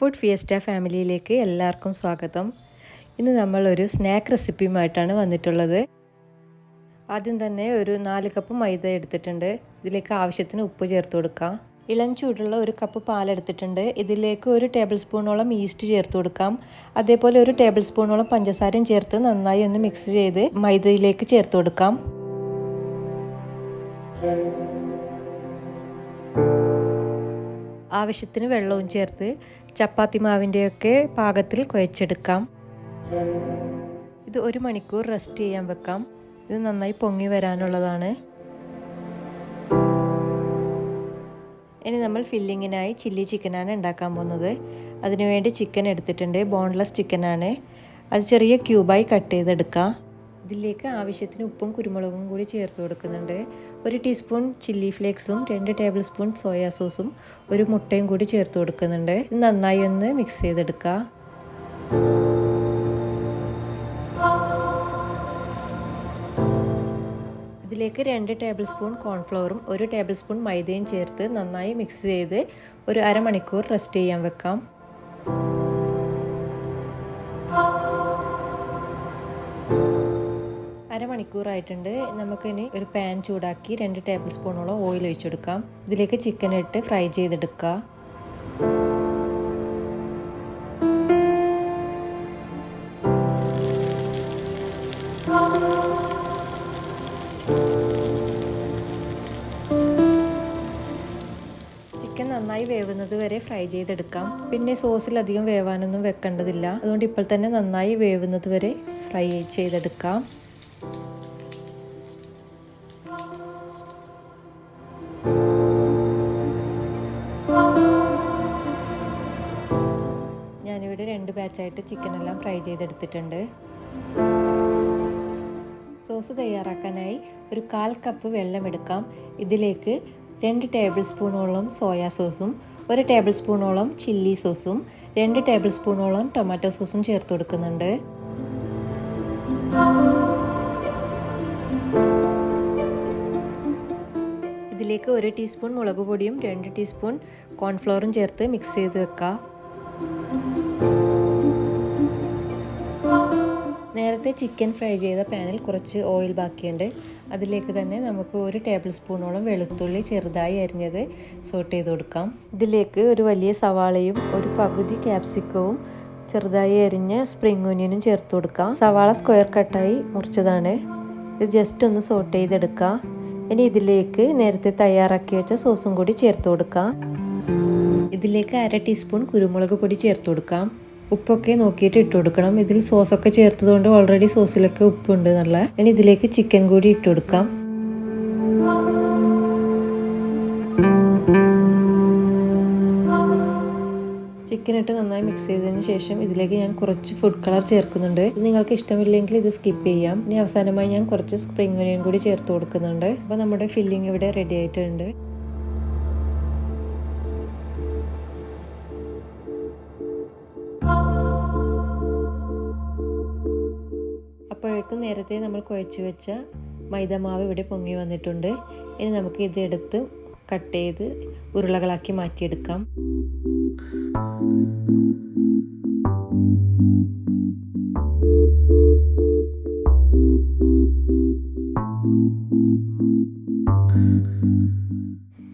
Food fiesta ഫാമിലിയിലേക്ക് എല്ലാവർക്കും സ്വാഗതം. ഇന്ന് നമ്മളൊരു സ്നാക്ക് റെസിപ്പിയുമായിട്ടാണ് വന്നിട്ടുള്ളത്. ആദ്യം തന്നെ ഒരു 4 കപ്പ് മൈദ എടുത്തിട്ടുണ്ട്. ഇതിലേക്ക് ആവശ്യത്തിന് ഉപ്പ് ചേർത്ത് കൊടുക്കാം. ഇളം ചൂടുള്ള 1 കപ്പ് പാലെടുത്തിട്ടുണ്ട്. ഇതിലേക്ക് 1 ടേബിൾ സ്പൂണോളം ഈസ്റ്റ് ചേർത്ത് കൊടുക്കാം. അതേപോലെ 1 ടേബിൾ സ്പൂണോളം പഞ്ചസാരയും ചേർത്ത് നന്നായി ഒന്ന് മിക്സ് ചെയ്ത് മൈദയിലേക്ക് ചേർത്ത് കൊടുക്കാം. ആവശ്യത്തിന് വെള്ളവും ചേർത്ത് ചപ്പാത്തി മാവിൻ്റെയൊക്കെ പാകത്തിൽ കുഴച്ചെടുക്കാം. ഇത് 1 മണിക്കൂർ റെസ്റ്റ് ചെയ്യാൻ വെക്കാം. ഇത് നന്നായി പൊങ്ങി വരാനുള്ളതാണ്. ഇനി നമ്മൾ ഫില്ലിങ്ങിനായി ചില്ലി ചിക്കനാണ് ഉണ്ടാക്കാൻ പോകുന്നത്. അതിനുവേണ്ടി ചിക്കൻ എടുത്തിട്ടുണ്ട്. ബോൺലെസ് ചിക്കനാണ്. അത് ചെറിയ ക്യൂബായി കട്ട് ചെയ്തെടുക്കാം. ഇതിലേക്ക് ആവശ്യത്തിന് ഉപ്പും കുരുമുളകും കൂടി ചേർത്ത് കൊടുക്കുന്നുണ്ട്. 1 ടീസ്പൂൺ ചില്ലി ഫ്ലേക്സും 2 ടേബിൾ സ്പൂൺ സോയാ സോസും 1 മുട്ടയും കൂടി ചേർത്ത് കൊടുക്കുന്നുണ്ട്. ഇത് നന്നായി ഒന്ന് മിക്സ് ചെയ്തെടുക്കുക. ഇതിലേക്ക് 2 ടേബിൾ സ്പൂൺ കോൺഫ്ലവറും 1 ടേബിൾ സ്പൂൺ മൈദയും ചേർത്ത് നന്നായി മിക്സ് ചെയ്ത് ഒരു അരമണിക്കൂർ റെസ്റ്റ് ചെയ്യാൻ വെക്കാം. അരമണിക്കൂറായിട്ടുണ്ട്. നമുക്കിനി ഒരു പാൻ ചൂടാക്കി 2 ടേബിൾ സ്പൂണോളം ഓയിൽ ഒഴിച്ചെടുക്കാം. ഇതിലേക്ക് ചിക്കൻ ഇട്ട് ഫ്രൈ ചെയ്തെടുക്കുക. ചിക്കൻ നന്നായി വേവുന്നത് വരെ ഫ്രൈ ചെയ്തെടുക്കാം. പിന്നെ സോസിലധികം വേവാനൊന്നും വെക്കേണ്ടതില്ല. അതുകൊണ്ട് ഇപ്പോൾ തന്നെ നന്നായി വേവുന്നത് വരെ ഫ്രൈ ചെയ്തെടുക്കാം. ഞാനിവിടെ 2 ബാച്ചായിട്ട് ചിക്കനെല്ലാം ഫ്രൈ ചെയ്തെടുത്തിട്ടുണ്ട്. സോസ് തയ്യാറാക്കാനായി ഒരു 1/4 കപ്പ് വെള്ളം എടുക്കാം. ഇതിലേക്ക് 2 ടേബിൾ സ്പൂണോളം സോയാ സോസും 1 ടേബിൾ സ്പൂണോളം ചില്ലി സോസും 2 ടേബിൾ സ്പൂണോളം ടൊമാറ്റോ സോസും ചേർത്ത് കൊടുക്കുന്നുണ്ട്. ഇതിലേക്ക് 1 ടീസ്പൂൺ മുളക് പൊടിയും 2 ടീസ്പൂൺ കോൺഫ്ലവറും ചേർത്ത് മിക്സ് ചെയ്ത് വെക്കാം. നേരത്തെ ചിക്കൻ ഫ്രൈ ചെയ്ത പാനിൽ കുറച്ച് ഓയിൽ ബാക്കിയുണ്ട്. അതിലേക്ക് തന്നെ നമുക്ക് 1 ടേബിൾ സ്പൂണോളം വെളുത്തുള്ളി ചെറുതായി അരിഞ്ഞത് സോട്ട് ചെയ്ത് കൊടുക്കാം. ഇതിലേക്ക് ഒരു വലിയ സവാളയും 1 പകുതി ക്യാപ്സിക്കവും ചെറുതായി അരിഞ്ഞ സ്പ്രിംഗ് ഓനിയനും ചേർത്ത് കൊടുക്കാം. സവാള സ്ക്വയർ കട്ടായി മുറിച്ചതാണ്. ഇത് ജസ്റ്റ് ഒന്ന് സോട്ട് ചെയ്തെടുക്കാം. ഇനി ഇതിലേക്ക് നേരത്തെ തയ്യാറാക്കി വെച്ച സോസും കൂടി ചേർത്ത് കൊടുക്കാം. ഇതിലേക്ക് 1/2 ടീസ്പൂൺ കുരുമുളക് പൊടി ചേർത്ത് കൊടുക്കാം. ഉപ്പൊക്കെ നോക്കിയിട്ട് ഇട്ട് കൊടുക്കണം. ഇതിൽ സോസൊക്കെ ചേർത്തതുകൊണ്ട് ഓൾറെഡി സോസിലൊക്കെ ഉപ്പുണ്ട് നല്ല. ഇനി ഇതിലേക്ക് ചിക്കൻ കൂടി ഇട്ട് കൊടുക്കാം. ചിക്കൻ ഇട്ട് നന്നായി മിക്സ് ചെയ്തതിന് ശേഷം ഇതിലേക്ക് ഞാൻ കുറച്ച് ഫുഡ് കളർ ചേർക്കുന്നുണ്ട്. ഇത് നിങ്ങൾക്ക് ഇഷ്ടമില്ലെങ്കിൽ ഇത് സ്കിപ്പ് ചെയ്യാം. ഇനി അവസാനമായി ഞാൻ കുറച്ച് സ്പ്രിംഗ് ഓനിയൻ കൂടി ചേർത്ത് കൊടുക്കുന്നുണ്ട്. അപ്പോൾ നമ്മുടെ ഫില്ലിംഗ് ഇവിടെ റെഡി ആയിട്ടുണ്ട്. അപ്പോഴേക്കും നേരത്തെ നമ്മൾ കുഴച്ച് വെച്ച മൈദമാവ് ഇവിടെ പൊങ്ങി വന്നിട്ടുണ്ട്. ഇനി നമുക്ക് ഇത് എടുത്ത് കട്ട് ചെയ്ത് ഉരുളകളാക്കി മാറ്റിയെടുക്കാം.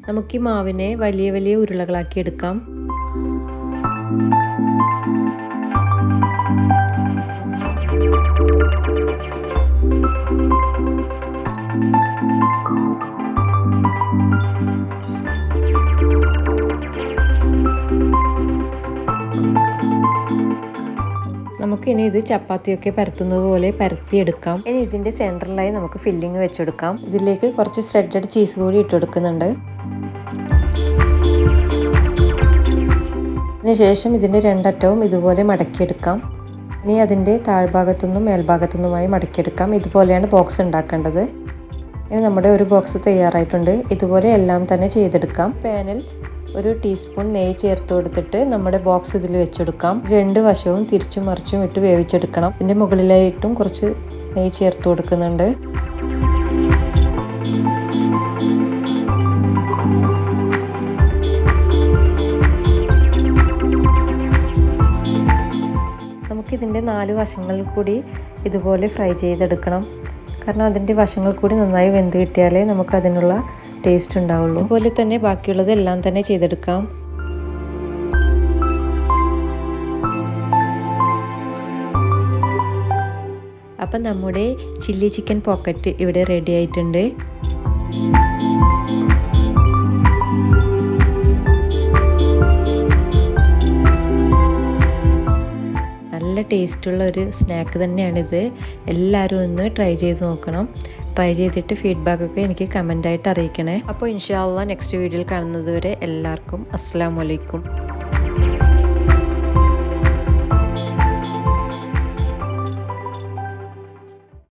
നമുക്ക് ഈ മാവിനെ വലിയ വലിയ ഉരുളകളാക്കി എടുക്കാം. നമുക്കിനി ഇത് ചപ്പാത്തിയൊക്കെ പരത്തുന്നത് പോലെ പരത്തിയെടുക്കാം. ഇനി ഇതിൻ്റെ സെൻറ്ററിലായി നമുക്ക് ഫില്ലിങ് വെച്ചെടുക്കാം. ഇതിലേക്ക് കുറച്ച് ഷ്രെഡഡ് ചീസ് കൂടി ഇട്ടെടുക്കുന്നുണ്ട്. അതിനുശേഷം ഇതിൻ്റെ 2 അറ്റവും ഇതുപോലെ മടക്കിയെടുക്കാം. ഇനി അതിൻ്റെ താഴ്ഭാഗത്തുനിന്നും മേൽഭാഗത്തുനിന്നുമായി മടക്കിയെടുക്കാം. ഇതുപോലെയാണ് ബോക്സ് ഉണ്ടാക്കേണ്ടത്. ഇനി നമ്മുടെ ഒരു ബോക്സ് തയ്യാറായിട്ടുണ്ട്. ഇതുപോലെ എല്ലാം തന്നെ ചെയ്തെടുക്കാം. പാനിൽ 1 ടീസ്പൂൺ നെയ്യ് ചേർത്ത് കൊടുത്തിട്ട് നമ്മുടെ ബോക്സ് ഇതിൽ വെച്ചെടുക്കാം. 2 വശവും തിരിച്ചും മറിച്ചും ഇട്ട് വേവിച്ചെടുക്കണം. ഇതിൻ്റെ മുകളിലായിട്ടും കുറച്ച് നെയ്യ് ചേർത്ത് കൊടുക്കുന്നുണ്ട്. നമുക്കിതിൻ്റെ 4 വശങ്ങളിൽ കൂടി ഇതുപോലെ ഫ്രൈ ചെയ്തെടുക്കണം. കാരണം അതിൻ്റെ വശങ്ങൾ കൂടി നന്നായി വെന്ത് കിട്ടിയാലേ നമുക്കതിനുള്ള ടേസ്റ്റ് ഉണ്ടാവുള്ളൂ. അതുപോലെ തന്നെ ബാക്കിയുള്ളത് എല്ലാം തന്നെ ചെയ്തെടുക്കാം. അപ്പം നമ്മുടെ ചില്ലി ചിക്കൻ പോക്കറ്റ് ഇവിടെ റെഡി ആയിട്ടുണ്ട്. നല്ല ടേസ്റ്റുള്ള ഒരു സ്നാക്ക് തന്നെയാണിത്. എല്ലാവരും ഒന്ന് ട്രൈ ചെയ്ത് നോക്കണം. ട്രൈ ചെയ്തിട്ട് ഫീഡ്ബാക്കൊക്കെ എനിക്ക് കമൻ്റായിട്ട് അറിയിക്കണേ. അപ്പോൾ ഇൻഷാ അല്ലാഹ് നെക്സ്റ്റ് വീഡിയോയിൽ കാണുന്നത് വരെ എല്ലാവർക്കും അസ്സലാമു അലൈക്കും.